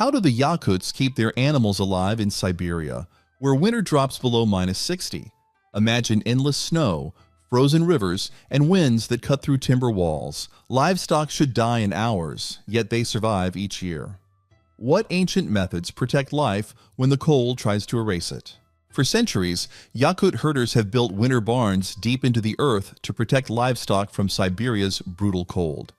How do the Yakuts keep their animals alive in Siberia, where winter drops below -60? Imagine endless snow, frozen rivers, and winds that cut through timber walls. Livestock should die in hours, yet they survive each year. What ancient methods protect life when the cold tries to erase it? For centuries, Yakut herders have built winter barns deep into the earth to protect livestock from Siberia's brutal cold.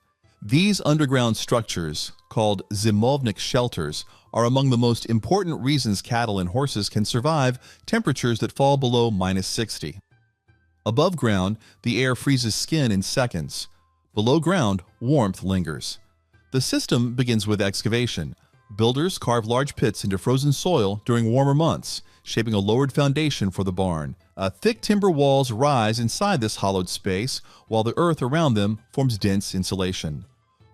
These underground structures, called zimovnik shelters, are among the most important reasons cattle and horses can survive temperatures that fall below -60. Above ground, the air freezes skin in seconds. Below ground, warmth lingers. The system begins with excavation. Builders carve large pits into frozen soil during warmer months, shaping a lowered foundation for the barn. Thick timber walls rise inside this hollowed space, while the earth around them forms dense insulation.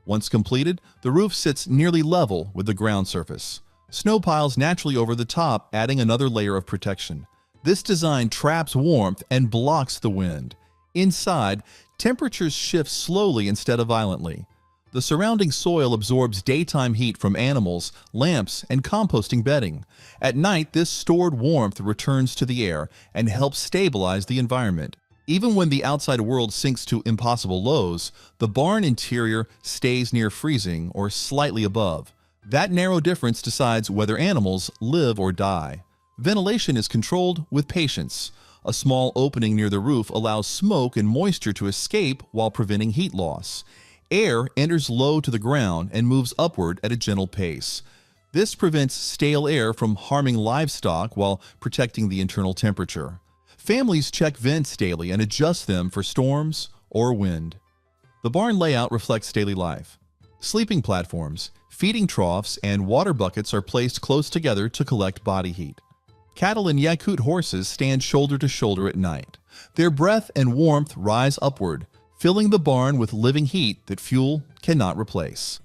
Once completed, the roof sits nearly level with the ground surface. Snow piles naturally over the top, adding another layer of protection. This design traps warmth and blocks the wind. Inside, temperatures shift slowly instead of violently. The surrounding soil absorbs daytime heat from animals, lamps, and composting bedding. At night, this stored warmth returns to the air and helps stabilize the environment. Even when the outside world sinks to impossible lows, the barn interior stays near freezing or slightly above. That narrow difference decides whether animals live or die. Ventilation is controlled with patience. A small opening near the roof allows smoke and moisture to escape while preventing heat loss. Air enters low to the ground and moves upward at a gentle pace. This prevents stale air from harming livestock while protecting the internal temperature. Families check vents daily and adjust them for storms or wind. The barn layout reflects daily life. Sleeping platforms, feeding troughs, and water buckets are placed close together to collect body heat. Cattle and Yakut horses stand shoulder to shoulder at night. Their breath and warmth rise upward, filling the barn with living heat that fuel cannot replace.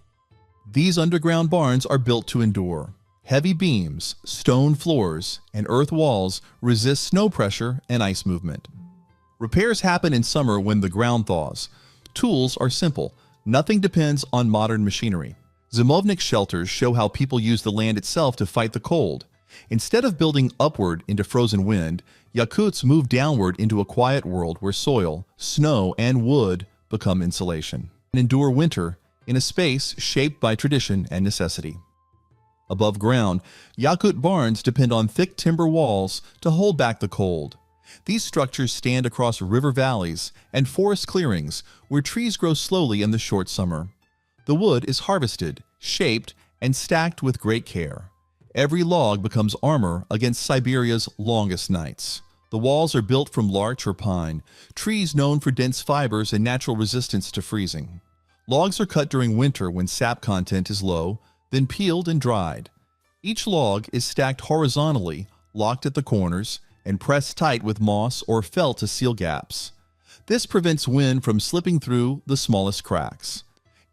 These underground barns are built to endure. Heavy beams, stone floors, and earth walls resist snow pressure and ice movement. Repairs happen in summer when the ground thaws. Tools are simple. Nothing depends on modern machinery. Zimovnik shelters show how people use the land itself to fight the cold. Instead of building upward into frozen wind, Yakuts move downward into a quiet world where soil, snow, and wood become insulation and endure winter in a space shaped by tradition and necessity. Above ground, Yakut barns depend on thick timber walls to hold back the cold. These structures stand across river valleys and forest clearings where trees grow slowly in the short summer. The wood is harvested, shaped, and stacked with great care. Every log becomes armor against Siberia's longest nights. The walls are built from larch or pine, trees known for dense fibers and natural resistance to freezing. Logs are cut during winter when sap content is low, then peeled and dried. Each log is stacked horizontally, locked at the corners, and pressed tight with moss or felt to seal gaps. This prevents wind from slipping through the smallest cracks.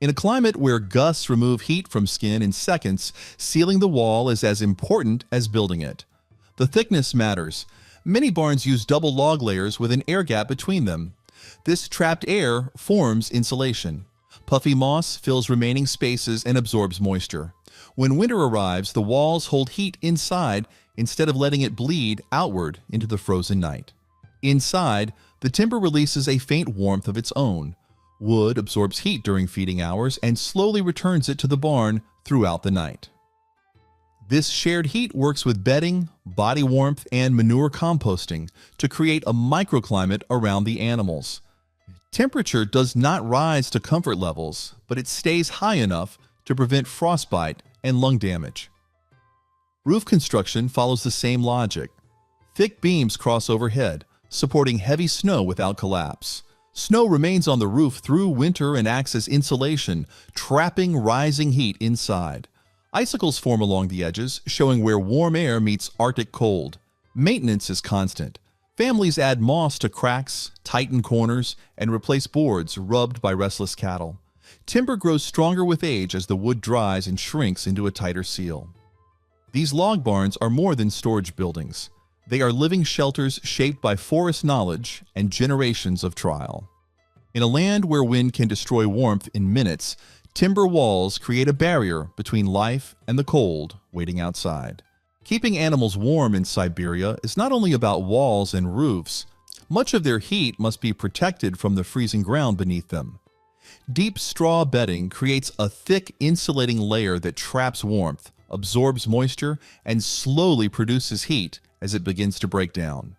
In a climate where gusts remove heat from skin in seconds, sealing the wall is as important as building it. The thickness matters. Many barns use double log layers with an air gap between them. This trapped air forms insulation. Puffy moss fills remaining spaces and absorbs moisture. When winter arrives, the walls hold heat inside instead of letting it bleed outward into the frozen night. Inside, the timber releases a faint warmth of its own. Wood absorbs heat during feeding hours and slowly returns it to the barn throughout the night. This shared heat works with bedding, body warmth, and manure composting to create a microclimate around the animals. Temperature does not rise to comfort levels, but it stays high enough to prevent frostbite and lung damage. Roof construction follows the same logic. Thick beams cross overhead, supporting heavy snow without collapse. Snow remains on the roof through winter and acts as insulation, trapping rising heat inside. Icicles form along the edges, showing where warm air meets Arctic cold. Maintenance is constant. Families add moss to cracks, tighten corners, and replace boards rubbed by restless cattle. Timber grows stronger with age as the wood dries and shrinks into a tighter seal. These log barns are more than storage buildings. They are living shelters shaped by forest knowledge and generations of trial. In a land where wind can destroy warmth in minutes, Timber walls create a barrier between life and the cold waiting outside. Keeping animals warm in Siberia is not only about walls and roofs. Much of their heat must be protected from the freezing ground beneath them. Deep straw bedding creates a thick insulating layer that traps warmth, absorbs moisture, and slowly produces heat as it begins to break down.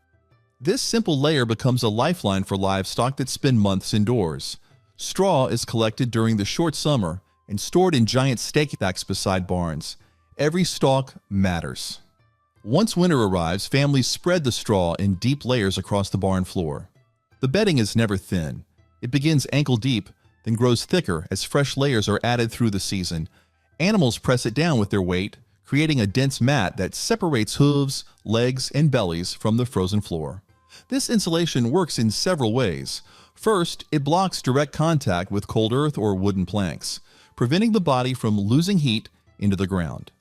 This simple layer becomes a lifeline for livestock that spend months indoors. Straw is collected during the short summer and stored in giant stacks beside barns. Every stalk matters. Once winter arrives, families spread the straw in deep layers across the barn floor. The bedding is never thin. It begins ankle deep, then grows thicker as fresh layers are added through the season. Animals press it down with their weight, creating a dense mat that separates hooves, legs, and bellies from the frozen floor. This insulation works in several ways. First, it blocks direct contact with cold earth or wooden planks, preventing the body from losing heat into the ground.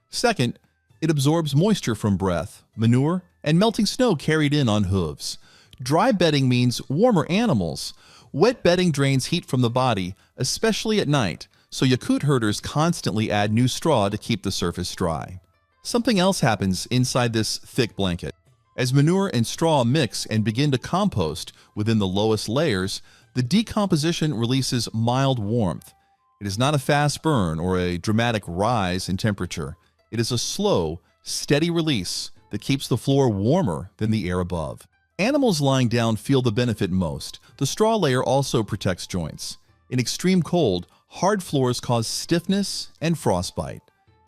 Second, it absorbs moisture from breath, manure, and melting snow carried in on hooves. Dry bedding means warmer animals. Wet bedding drains heat from the body, especially at night, so Yakut herders constantly add new straw to keep the surface dry. Something else happens inside this thick blanket. As manure and straw mix and begin to compost within the lowest layers, the decomposition releases mild warmth. It is not a fast burn or a dramatic rise in temperature. It is a slow, steady release that keeps the floor warmer than the air above. Animals lying down feel the benefit most. The straw layer also protects joints. In extreme cold, hard floors cause stiffness and frostbite.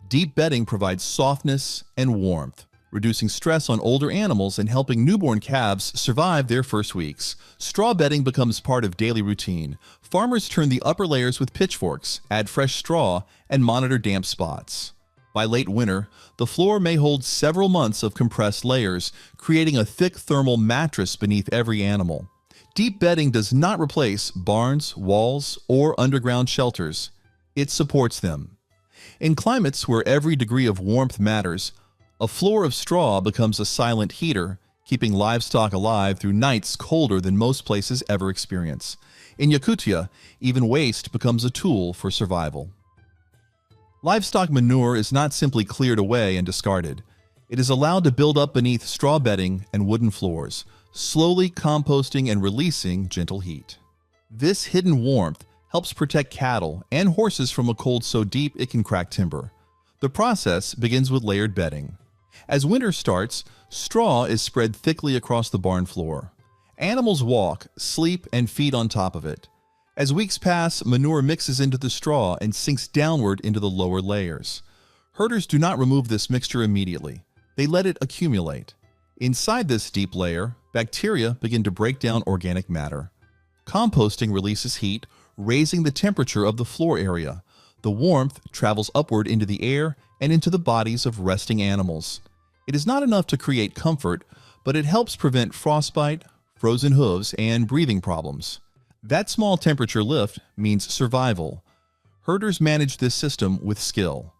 Deep bedding provides softness and warmth, reducing stress on older animals and helping newborn calves survive their first weeks. Straw bedding becomes part of daily routine. Farmers turn the upper layers with pitchforks, add fresh straw, and monitor damp spots. By late winter, the floor may hold several months of compressed layers, creating a thick thermal mattress beneath every animal. Deep bedding does not replace barns, walls, or underground shelters. It supports them. In climates where every degree of warmth matters, a floor of straw becomes a silent heater, keeping livestock alive through nights colder than most places ever experience. In Yakutia, even waste becomes a tool for survival. Livestock manure is not simply cleared away and discarded. It is allowed to build up beneath straw bedding and wooden floors, slowly composting and releasing gentle heat. This hidden warmth helps protect cattle and horses from a cold so deep it can crack timber. The process begins with layered bedding. As winter starts, straw is spread thickly across the barn floor. Animals walk, sleep, and feed on top of it. As weeks pass, manure mixes into the straw and sinks downward into the lower layers. Herders do not remove this mixture immediately. They let it accumulate. Inside this deep layer, bacteria begin to break down organic matter. Composting releases heat, raising the temperature of the floor area. The warmth travels upward into the air and into the bodies of resting animals. It is not enough to create comfort, but it helps prevent frostbite, frozen hooves, and breathing problems. That small temperature lift means survival. Herders manage this system with skill.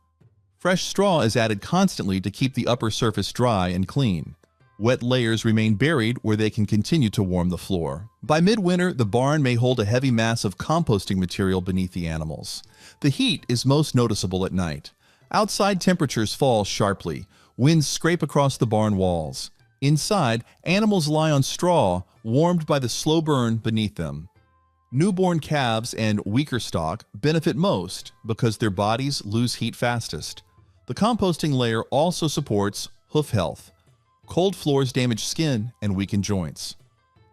Fresh straw is added constantly to keep the upper surface dry and clean. Wet layers remain buried where they can continue to warm the floor. By midwinter, the barn may hold a heavy mass of composting material beneath the animals. The heat is most noticeable at night. Outside temperatures fall sharply. Winds scrape across the barn walls. Inside, animals lie on straw, warmed by the slow burn beneath them. Newborn calves and weaker stock benefit most because their bodies lose heat fastest. The composting layer also supports hoof health. Cold floors damage skin and weaken joints.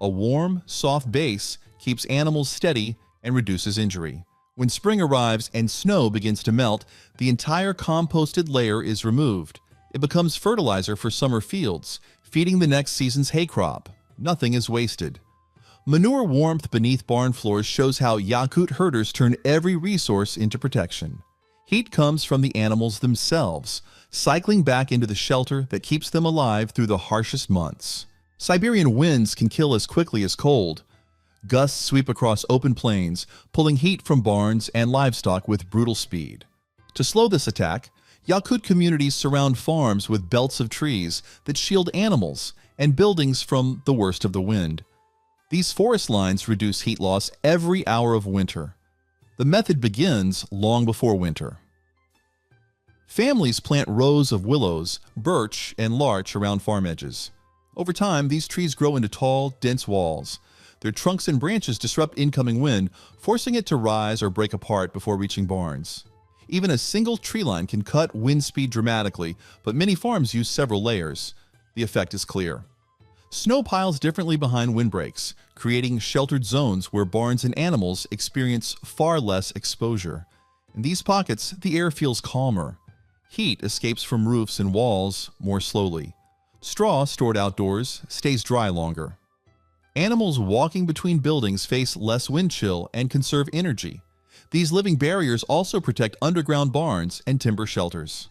A warm, soft base keeps animals steady and reduces injury. When spring arrives and snow begins to melt, the entire composted layer is removed. It becomes fertilizer for summer fields, feeding the next season's hay crop. Nothing is wasted. Manure warmth beneath barn floors shows how Yakut herders turn every resource into protection. Heat comes from the animals themselves, cycling back into the shelter that keeps them alive through the harshest months. Siberian winds can kill as quickly as cold. Gusts sweep across open plains, pulling heat from barns and livestock with brutal speed. To slow this attack, Yakut communities surround farms with belts of trees that shield animals and buildings from the worst of the wind. These forest lines reduce heat loss every hour of winter. The method begins long before winter. Families plant rows of willows, birch, and larch around farm edges. Over time, these trees grow into tall, dense walls. Their trunks and branches disrupt incoming wind, forcing it to rise or break apart before reaching barns. Even a single tree line can cut wind speed dramatically, but many farms use several layers. The effect is clear. Snow piles differently behind windbreaks, creating sheltered zones where barns and animals experience far less exposure. In these pockets, the air feels calmer. Heat escapes from roofs and walls more slowly. Straw stored outdoors stays dry longer. Animals walking between buildings face less wind chill and conserve energy. These living barriers also protect underground barns and timber shelters.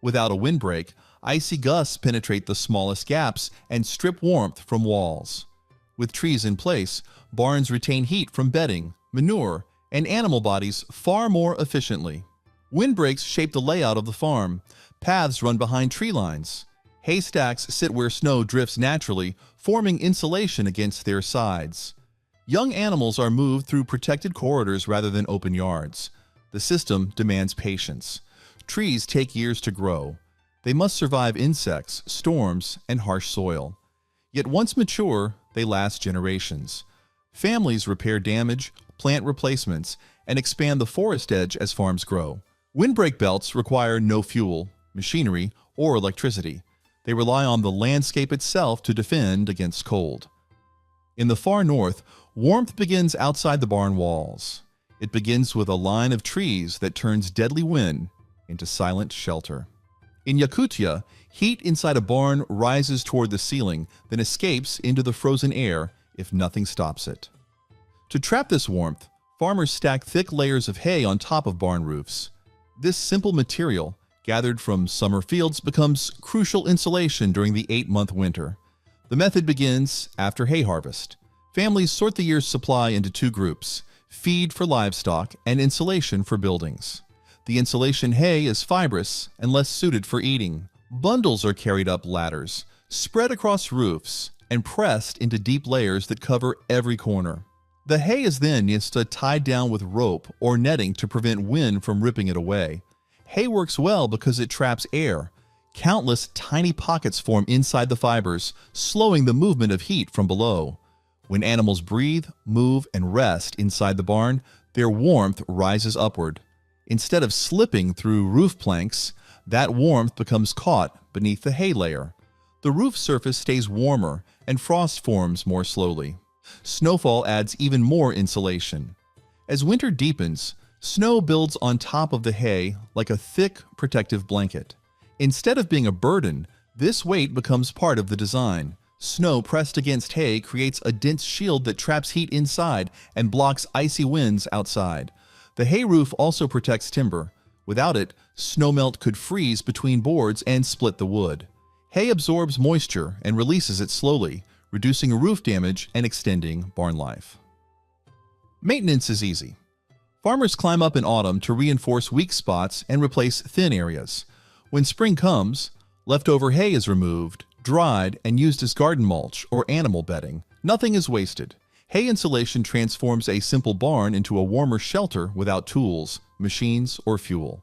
Without a windbreak, icy gusts penetrate the smallest gaps and strip warmth from walls. With trees in place, barns retain heat from bedding, manure, and animal bodies far more efficiently. Windbreaks shape the layout of the farm. Paths run behind tree lines. Haystacks sit where snow drifts naturally, forming insulation against their sides. Young animals are moved through protected corridors rather than open yards. The system demands patience. Trees take years to grow. They must survive insects, storms, and harsh soil. Yet once mature, they last generations. Families repair damage, plant replacements, and expand the forest edge as farms grow. Windbreak belts require no fuel, machinery, or electricity. They rely on the landscape itself to defend against cold. In the far north, warmth begins outside the barn walls. It begins with a line of trees that turns deadly wind into silent shelter. In Yakutia, heat inside a barn rises toward the ceiling, then escapes into the frozen air if nothing stops it. To trap this warmth, farmers stack thick layers of hay on top of barn roofs. This simple material, gathered from summer fields, becomes crucial insulation during the 8-month winter. The method begins after hay harvest. Families sort the year's supply into two groups: feed for livestock and insulation for buildings. The insulation hay is fibrous and less suited for eating. Bundles are carried up ladders, spread across roofs, and pressed into deep layers that cover every corner. The hay is then tied down with rope or netting to prevent wind from ripping it away. Hay works well because it traps air. Countless tiny pockets form inside the fibers, slowing the movement of heat from below. When animals breathe, move, and rest inside the barn, their warmth rises upward. Instead of slipping through roof planks, that warmth becomes caught beneath the hay layer. The roof surface stays warmer, and frost forms more slowly. Snowfall adds even more insulation. As winter deepens, snow builds on top of the hay like a thick, protective blanket. Instead of being a burden, this weight becomes part of the design. Snow pressed against hay creates a dense shield that traps heat inside and blocks icy winds outside. The hay roof also protects timber. Without it, snowmelt could freeze between boards and split the wood. Hay absorbs moisture and releases it slowly, reducing roof damage and extending barn life. Maintenance is easy. Farmers climb up in autumn to reinforce weak spots and replace thin areas. When spring comes, leftover hay is removed, dried, and used as garden mulch or animal bedding. Nothing is wasted. Hay insulation transforms a simple barn into a warmer shelter without tools, machines, or fuel.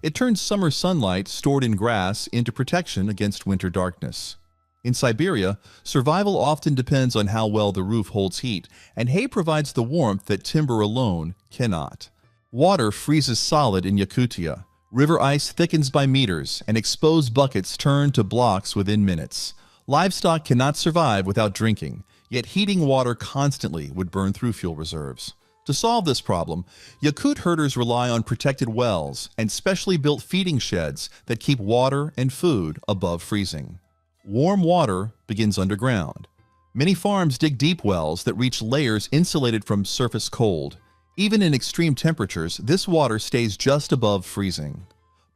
It turns summer sunlight stored in grass into protection against winter darkness. In Siberia, survival often depends on how well the roof holds heat, and hay provides the warmth that timber alone cannot. Water freezes solid in Yakutia. River ice thickens by meters, and exposed buckets turn to blocks within minutes. Livestock cannot survive without drinking, yet heating water constantly would burn through fuel reserves. To solve this problem, Yakut herders rely on protected wells and specially built feeding sheds that keep water and food above freezing. Warm water begins underground. Many farms dig deep wells that reach layers insulated from surface cold. Even in extreme temperatures, this water stays just above freezing.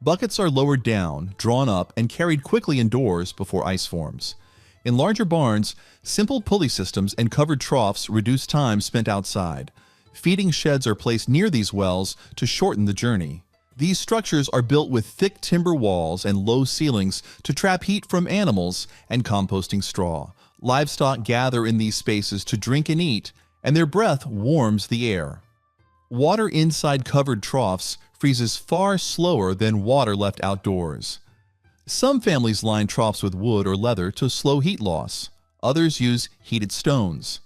Buckets are lowered down, drawn up, and carried quickly indoors before ice forms. In larger barns, simple pulley systems and covered troughs reduce time spent outside. Feeding sheds are placed near these wells to shorten the journey. These structures are built with thick timber walls and low ceilings to trap heat from animals and composting straw. Livestock gather in these spaces to drink and eat, and their breath warms the air. Water inside covered troughs freezes far slower than water left outdoors. Some families line troughs with wood or leather to slow heat loss. Others use heated stones.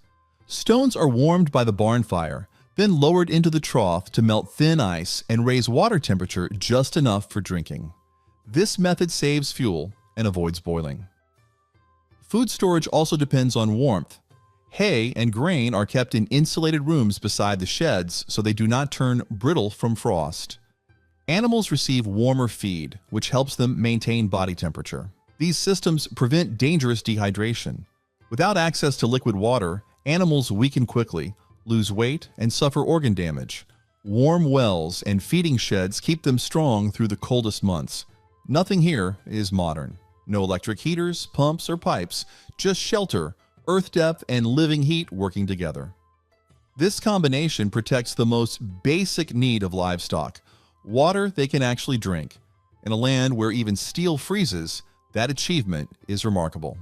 Stones are warmed by the barn fire, then lowered into the trough to melt thin ice and raise water temperature just enough for drinking. This method saves fuel and avoids boiling. Food storage also depends on warmth. Hay and grain are kept in insulated rooms beside the sheds so they do not turn brittle from frost. Animals receive warmer feed, which helps them maintain body temperature. These systems prevent dangerous dehydration. Without access to liquid water, animals weaken quickly, lose weight, and suffer organ damage. Warm wells and feeding sheds keep them strong through the coldest months. Nothing here is modern. No electric heaters, pumps, or pipes, just shelter, earth depth, and living heat working together. This combination protects the most basic need of livestock, water they can actually drink. In a land where even steel freezes, that achievement is remarkable.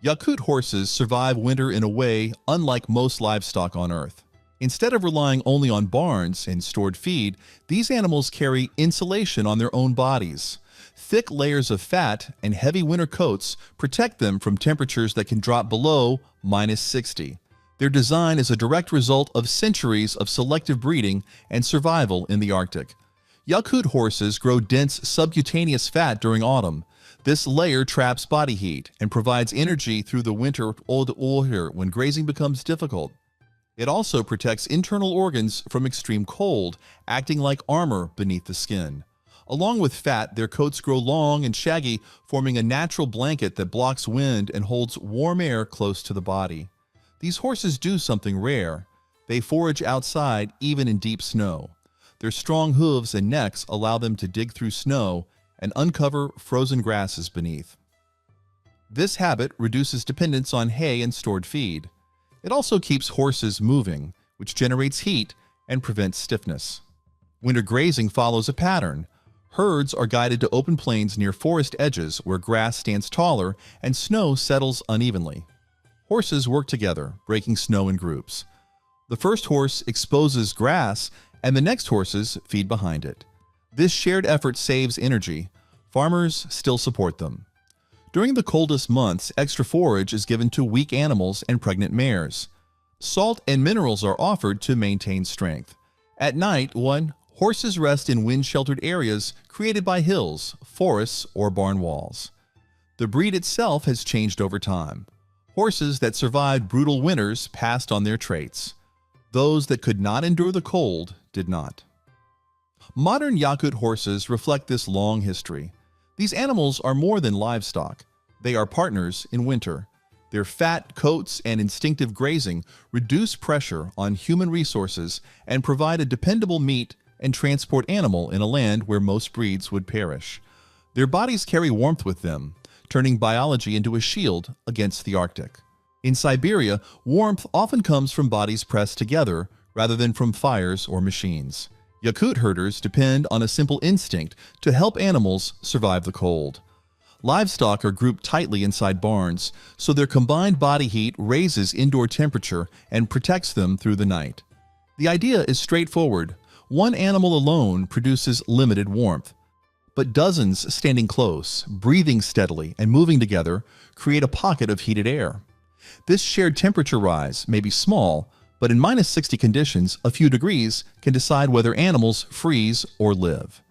Yakut horses survive winter in a way unlike most livestock on Earth. Instead of relying only on barns and stored feed, these animals carry insulation on their own bodies. Thick layers of fat and heavy winter coats protect them from temperatures that can drop below -60. Their design is a direct result of centuries of selective breeding and survival in the Arctic. Yakut horses grow dense subcutaneous fat during autumn. This layer traps body heat and provides energy through the winter when grazing becomes difficult. It also protects internal organs from extreme cold, acting like armor beneath the skin. Along with fat, their coats grow long and shaggy, forming a natural blanket that blocks wind and holds warm air close to the body. These horses do something rare. They forage outside even in deep snow. Their strong hooves and necks allow them to dig through snow and uncover frozen grasses beneath. This habit reduces dependence on hay and stored feed. It also keeps horses moving, which generates heat and prevents stiffness. Winter grazing follows a pattern. Herds are guided to open plains near forest edges where grass stands taller and snow settles unevenly. Horses work together, breaking snow in groups. The first horse exposes grass, and the next horses feed behind it. This shared effort saves energy. Farmers still support them. During the coldest months, extra forage is given to weak animals and pregnant mares. Salt and minerals are offered to maintain strength. At night, horses rest in wind-sheltered areas created by hills, forests, or barn walls. The breed itself has changed over time. Horses that survived brutal winters passed on their traits. Those that could not endure the cold did not. Modern Yakut horses reflect this long history. These animals are more than livestock. They are partners in winter. Their fat coats and instinctive grazing reduce pressure on human resources and provide a dependable meat and transport animal in a land where most breeds would perish. Their bodies carry warmth with them, turning biology into a shield against the Arctic. In Siberia, warmth often comes from bodies pressed together rather than from fires or machines. Yakut herders depend on a simple instinct to help animals survive the cold. Livestock are grouped tightly inside barns, so their combined body heat raises indoor temperature and protects them through the night. The idea is straightforward. One animal alone produces limited warmth, but dozens standing close, breathing steadily, and moving together create a pocket of heated air. This shared temperature rise may be small, but in -60 conditions, a few degrees can decide whether animals freeze or live.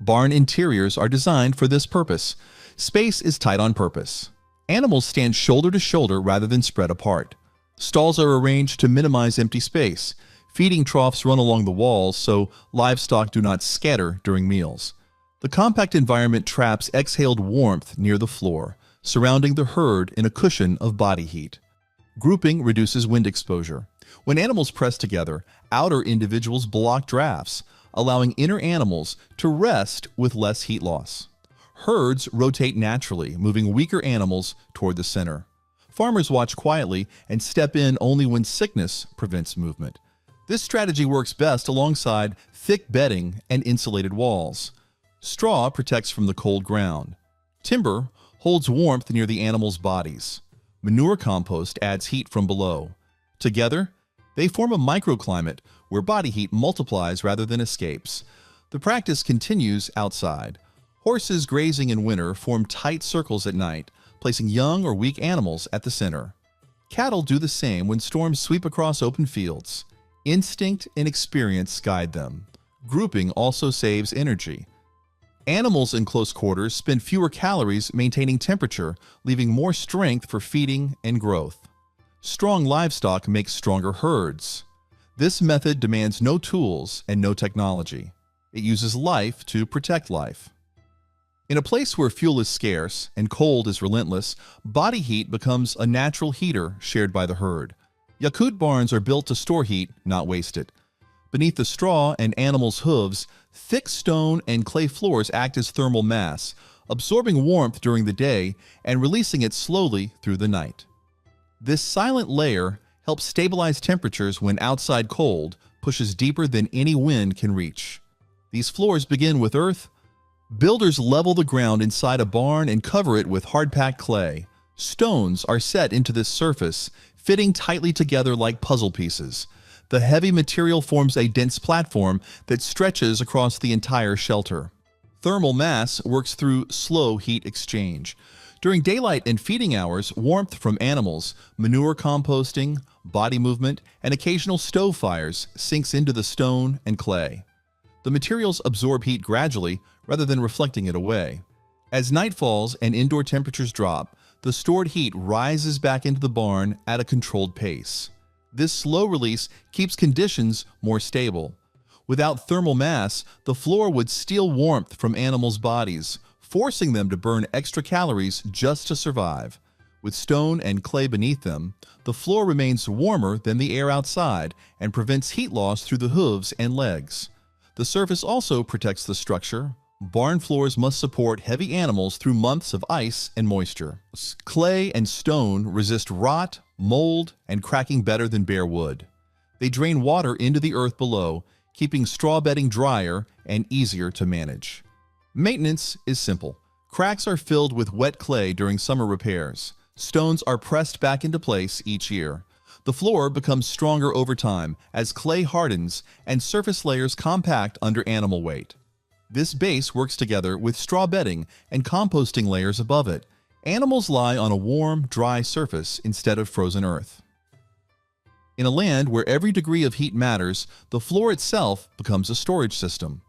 Barn interiors are designed for this purpose. Space is tight on purpose. Animals stand shoulder to shoulder rather than spread apart. Stalls are arranged to minimize empty space. Feeding troughs run along the walls so livestock do not scatter during meals. The compact environment traps exhaled warmth near the floor, surrounding the herd in a cushion of body heat. Grouping reduces wind exposure. When animals press together, outer individuals block drafts, allowing inner animals to rest with less heat loss. Herds rotate naturally, moving weaker animals toward the center. Farmers watch quietly and step in only when sickness prevents movement. This strategy works best alongside thick bedding and insulated walls. Straw protects from the cold ground. Timber holds warmth near the animals' bodies. Manure compost adds heat from below. Together, they form a microclimate where body heat multiplies rather than escapes. The practice continues outside. Horses grazing in winter form tight circles at night, placing young or weak animals at the center. Cattle do the same when storms sweep across open fields. Instinct and experience guide them. Grouping also saves energy. Animals in close quarters spend fewer calories maintaining temperature, leaving more strength for feeding and growth. Strong livestock makes stronger herds. This method demands no tools and no technology. It uses life to protect life. In a place where fuel is scarce and cold is relentless, body heat becomes a natural heater shared by the herd. Yakut barns are built to store heat, not waste it. Beneath the straw and animals' hooves, thick stone and clay floors act as thermal mass, absorbing warmth during the day and releasing it slowly through the night. This silent layer helps stabilize temperatures when outside cold pushes deeper than any wind can reach. These floors begin with earth. Builders level the ground inside a barn and cover it with hard-packed clay. Stones are set into this surface, fitting tightly together like puzzle pieces. The heavy material forms a dense platform that stretches across the entire shelter. Thermal mass works through slow heat exchange. During daylight and feeding hours, warmth from animals, manure composting, body movement, and occasional stove fires sinks into the stone and clay. The materials absorb heat gradually rather than reflecting it away. As night falls and indoor temperatures drop, the stored heat rises back into the barn at a controlled pace. This slow release keeps conditions more stable. Without thermal mass, the floor would steal warmth from animals' bodies, forcing them to burn extra calories just to survive. With stone and clay beneath them, the floor remains warmer than the air outside and prevents heat loss through the hooves and legs. The surface also protects the structure. Barn floors must support heavy animals through months of ice and moisture. Clay and stone resist rot, mold, and cracking better than bare wood. They drain water into the earth below, keeping straw bedding drier and easier to manage. Maintenance is simple. Cracks are filled with wet clay during summer repairs. Stones are pressed back into place each year. The floor becomes stronger over time as clay hardens and surface layers compact under animal weight. This base works together with straw bedding and composting layers above it. Animals lie on a warm, dry surface instead of frozen earth. In a land where every degree of heat matters, the floor itself becomes a storage system.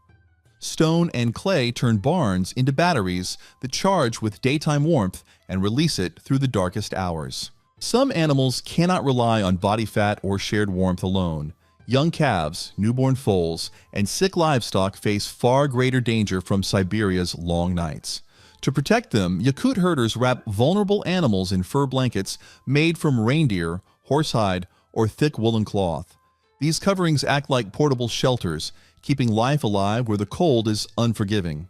Stone and clay turn barns into batteries that charge with daytime warmth and release it through the darkest hours. Some animals cannot rely on body fat or shared warmth alone. Young calves, newborn foals, and sick livestock face far greater danger from Siberia's long nights. To protect them, Yakut herders wrap vulnerable animals in fur blankets made from reindeer, horsehide, or thick woolen cloth. These coverings act like portable shelters, keeping life alive where the cold is unforgiving.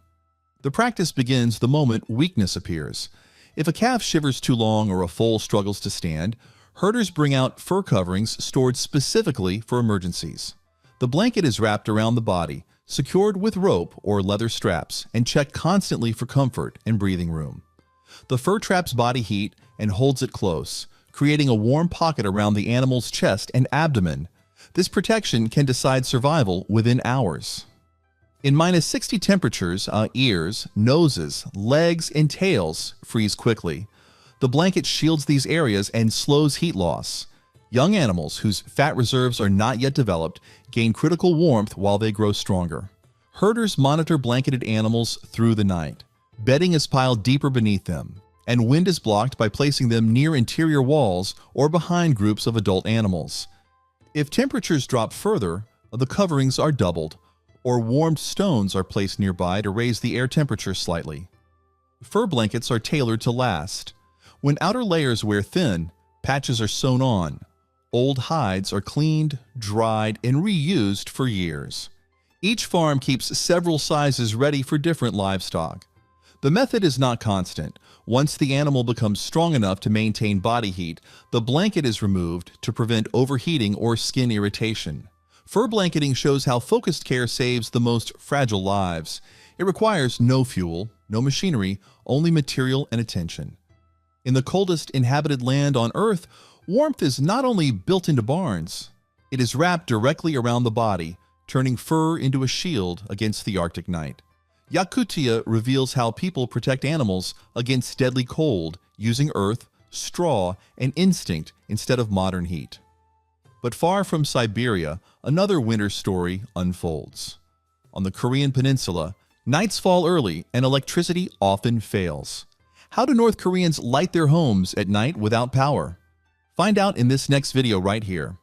The practice begins the moment weakness appears. If a calf shivers too long or a foal struggles to stand, herders bring out fur coverings stored specifically for emergencies. The blanket is wrapped around the body, secured with rope or leather straps, and checked constantly for comfort and breathing room. The fur traps body heat and holds it close, creating a warm pocket around the animal's chest and abdomen. This protection can decide survival within hours. In -60 temperatures, ears, noses, legs, and tails freeze quickly. The blanket shields these areas and slows heat loss. Young animals whose fat reserves are not yet developed gain critical warmth while they grow stronger. Herders monitor blanketed animals through the night. Bedding is piled deeper beneath them, and wind is blocked by placing them near interior walls or behind groups of adult animals. If temperatures drop further, the coverings are doubled, or warmed stones are placed nearby to raise the air temperature slightly. Fur blankets are tailored to last. When outer layers wear thin, patches are sewn on. Old hides are cleaned, dried, and reused for years. Each farm keeps several sizes ready for different livestock. The method is not constant. Once the animal becomes strong enough to maintain body heat, the blanket is removed to prevent overheating or skin irritation. Fur blanketing shows how focused care saves the most fragile lives. It requires no fuel, no machinery, only material and attention. In the coldest inhabited land on Earth, warmth is not only built into barns, It is wrapped directly around the body, turning fur into a shield against the Arctic night. Yakutia reveals how people protect animals against deadly cold using earth, straw, and instinct instead of modern heat. But far from Siberia, another winter story unfolds. On the Korean peninsula, nights fall early and electricity often fails. How do North Koreans light their homes at night without power? Find out in this next video right here.